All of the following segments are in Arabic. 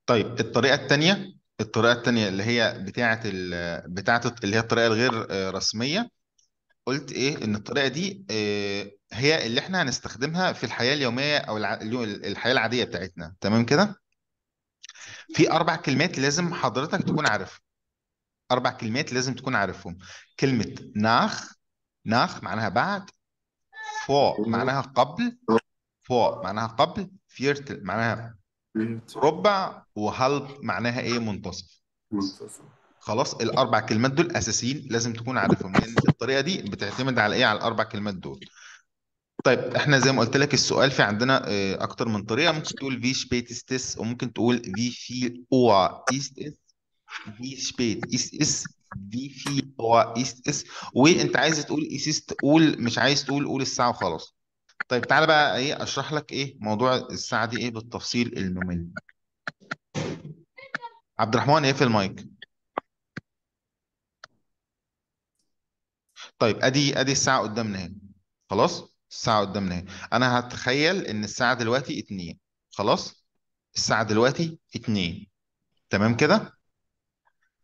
طيب الطريقة التانية اللي هي بتاعة اللي هي الطريقة الغير رسمية. قلت ايه ان الطريقة دي هي اللي احنا هنستخدمها في الحياة اليومية او الحياة العادية بتاعتنا، تمام كده. في 4 كلمات لازم حضرتك تكون عارفهم. 4 كلمات لازم تكون عارفهم. كلمة ناخ معناها بعد. فوق معناها قبل. فوق معناها قبل. فيرتل معناها ربع. وهلب معناها ايه؟ منتصف. منتصف. خلاص، ال4 كلمات دول اساسيين لازم تكون عارفهم، لان الطريقه دي بتعتمد على ايه؟ على ال4 كلمات دول. طيب احنا زي ما قلت لك السؤال في عندنا اكتر من طريقه. ممكن تقول في سبيت وممكن تقول في في او ايست اس. في سبيت اس. في في او ايست اس. وانت عايز تقول ايسيست قول، مش عايز تقول قول الساعه وخلاص. طيب تعالى بقى ايه اشرح لك ايه موضوع الساعه دي ايه بالتفصيل الممل. عبد الرحمن ايه في المايك. طيب ادي الساعه قدامنا اهي. خلاص الساعه قدامنا اهي. انا هتخيل ان الساعه دلوقتي 2. خلاص الساعه دلوقتي 2. تمام كده.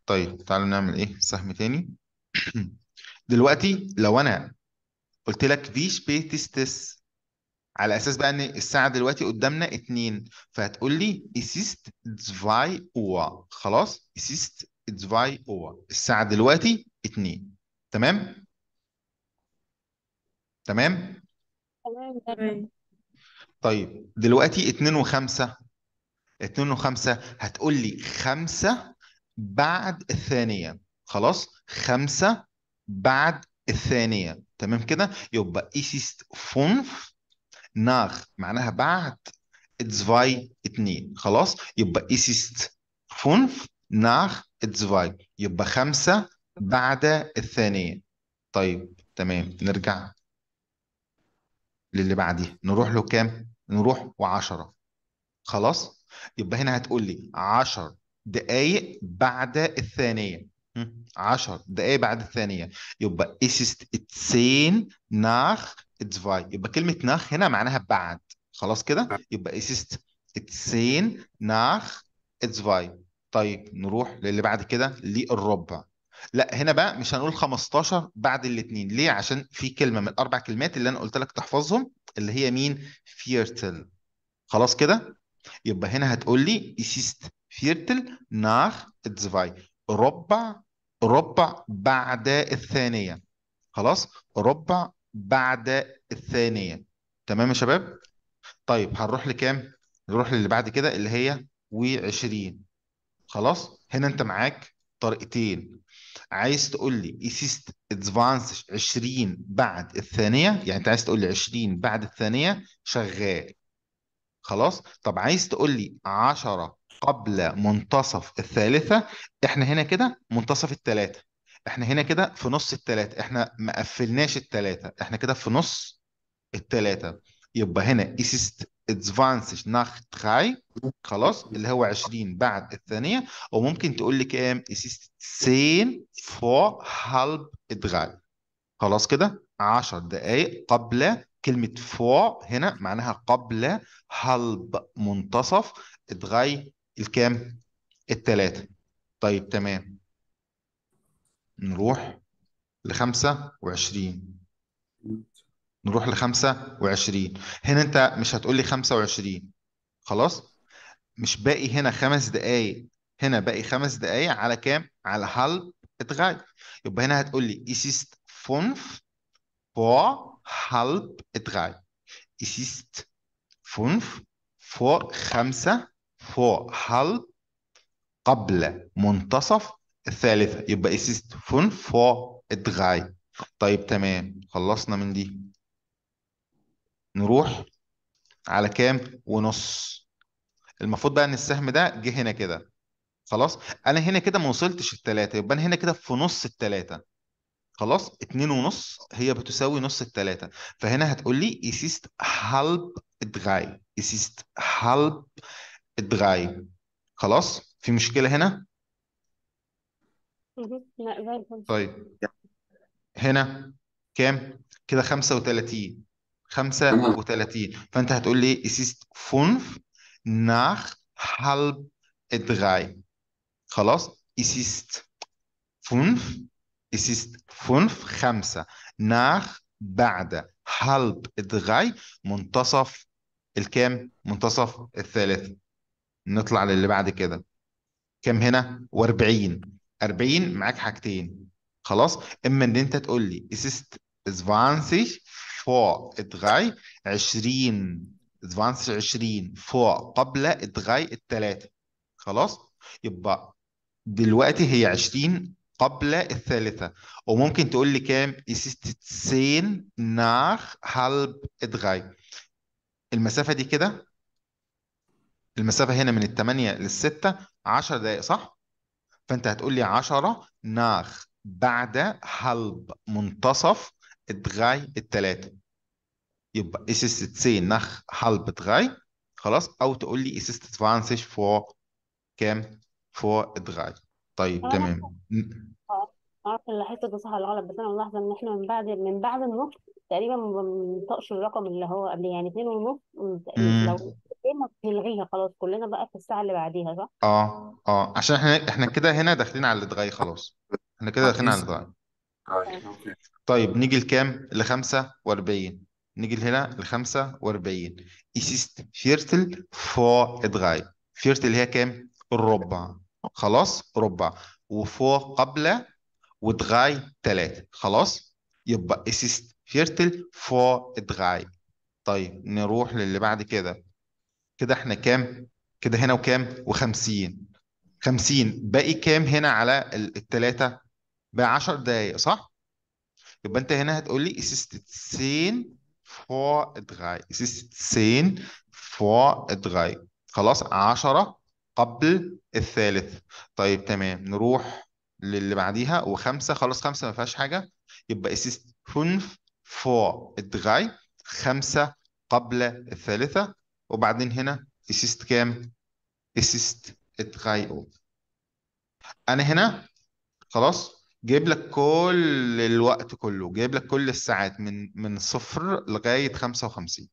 طيب تعالوا نعمل ايه سهم تاني. دلوقتي لو انا قلت لك في سبيتستس، على اساس بقى ان الساعه دلوقتي قدامنا 2، فهتقول لي اسيست دزفاي اور. خلاص اسيست دزفاي اور، الساعه دلوقتي 2. تمام. تمام. تمام تمام. طيب دلوقتي 2 و5. 2 و5 هتقول لي 5 بعد الثانية. خلاص 5 بعد الثانية. تمام كده. يبقى إيسيست فونف. ناخ معناها بعد. اتزفاي 2. خلاص يبقى إيسيست فونف ناخ اتزفاي، يبقى 5 بعد الثانية. طيب تمام نرجع للي بعديه. نروح له كام؟ نروح و10. خلاص يبقى هنا هتقول لي 10 دقايق بعد الثانية. 10 دقايق بعد الثانية. يبقى اسست اتسين ناخ اتزفاي، يبقى كلمة ناخ هنا معناها بعد. خلاص كده يبقى اسست اتسين ناخ اتزفاي. طيب نروح للي بعد كده للربع. لا هنا بقى مش هنقول 15 بعد الاثنين. ليه؟ عشان في كلمة من ال4 كلمات اللي انا قلت لك تحفظهم، اللي هي مين؟ فيرتل. خلاص كده. يبقى هنا هتقول لي إيسيست فيرتل ناخ اتزفاي. ربع. ربع بعد الثانية. خلاص ربع بعد الثانية. تمام يا شباب. طيب هنروح لكام؟ نروح للي بعد كده اللي هي و20. خلاص هنا انت معاك طريقتين. عايز تقول لي إيسيست ادفانس 20 بعد الثانية، يعني انت عايز تقول لي 20 بعد الثانية شغال. خلاص طب عايز تقول لي 10 قبل منتصف الثالثة. احنا هنا كده منتصف الثلاثة. احنا هنا كده في نص الثلاثة، احنا ما قفلناش الثلاثة، احنا كده في نص الثلاثة. يبقى هنا اسيست ادفانسش ناخ تخاي. خلاص اللي هو 20 بعد الثانية. وممكن تقول لي كام؟ اسيست سين فور هالب ادغاي. خلاص كده 10 دقايق قبل. كلمة فوق هنا معناها قبل. هلب منتصف. اتغي الكام؟ التلاتة. طيب تمام. نروح ل25. نروح ل25. هنا انت مش هتقول لي 25. خلاص مش باقي هنا 5 دقايق. هنا باقي 5 دقايق على كام؟ على هلب اتغي. يبقى هنا هتقول لي اسيست فونف vor halb drei. Es ist 5 vor 5 vor halb قبل منتصف الثالثة. يبقى es ist 5 vor 3. طيب تمام خلصنا من دي. نروح على كام؟ ونص. المفروض بقى ان السهم ده جه هنا كده. خلاص انا هنا كده ما وصلتش الثلاثة، يبقى انا هنا كده في نص الثلاثة. خلاص 2.5 هي بتساوي نص التلاتة. فهنا هتقول لي يسيست هالب دراي. يسيست هالب دراي. خلاص في مشكلة هنا. لا زي الفل. طيب هنا كام؟ كده 35. أنا 35 فأنت هتقول لي يسيست فونف ناخ هالب drei. خلاص. es ist 5. es ist 5 5 nach بعد halb drei منتصف الكام؟ منتصف الثالث. نطلع للي بعد كده. كام هنا؟ و40. 40 معاك حاجتين. خلاص. اما ان انت تقول لي es ist 20 vor 3. 20. 20 20 vor قبل 3 الثلاثه. خلاص. يبقى دلوقتي هي 20 قبل الثالثة. وممكن تقول لي كام؟ es ist 10 nach halb 3. المسافة دي كده، المسافة هنا من الثمانية للستة 10 دقايق صح؟ فأنت هتقول لي 10 nach بعد halb منتصف 3 الثلاثة. يبقى es ist 10 nach halb 3. خلاص. أو تقول لي es ist 20 vor كام؟ vor 3. طيب انا تمام. عارفه اللي حته ده صح ولا غلط، بس انا ملاحظه ان احنا من بعد النص تقريبا ما بننطقش الرقم اللي هو قبل، يعني اتنين ونص. لو مم. ايه ما بنلغيها خلاص، كلنا بقى في الساعه اللي بعديها، صح؟ عشان احنا كده هنا داخلين على الادغاي خلاص. احنا كده داخلين على الادغاي. طيب نيجي لكام؟ ل 45. نيجي هنا ل 45. اسيست فيرتل فور ادغاي. فيرتل اللي هي كام؟ الربع. خلاص ربع. وفوق قبل ودغاي ثلاثة. خلاص. يبقى اسيست فيرتل فور ادغاي. طيب نروح للي بعد كده. كده احنا كام؟ كده هنا وكام؟ و50. 50 باقي كام هنا على الثلاثة؟ باقي 10 دقايق صح؟ يبقى انت هنا هتقول لي es ist 10 vor 3. es ist 10 vor 3. خلاص. 10 قبل الثالث. طيب تمام. نروح للي بعديها. وخمسة خلاص. خمسة ما فيهاش حاجة. يبقى es ist 5 vor 3. 5 قبل الثالثة. وبعدين هنا es ist كام؟ es ist 3. انا هنا خلاص جايب لك كل الوقت كله، جايب لك كل الساعات من صفر لغاية 55.